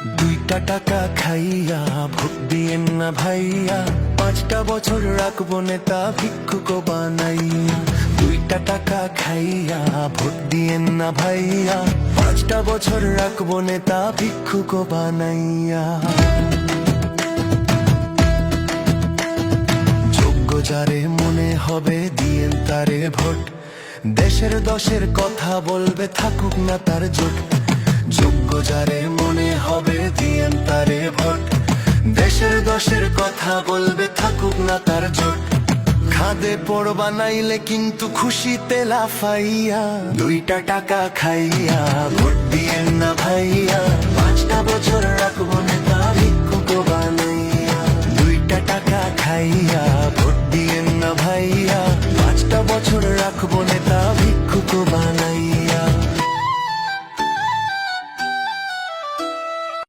দুইটা টাকা খাইয়া ভোট দিয়েন না ভাইয়া, 5টা বছর রাখবো নেতা ভিক্ষুক বানাইয়া। দুইটা টাকা খাইয়া ভোট দিয়েন না ভাইয়া, 5টা বছর রাখবো নেতা ভিক্ষুক বানাইয়া। যোগ্য যারে মনে হবে দিয়েন তারে ভোট, দেশের দশের কথা বলবে থাকুক না তার জোট। যোগ্য যারে মনে হবে দিয়েন তারে ভোট, দেশের দশের কথা বলবে থাকুক না তার জোট। খাদে পড় বানাইলে কিন্তু খুশিতে লাফাইয়া, দুইটা টাকা খাইয়া ভোট দিয়েন না ভাইয়া,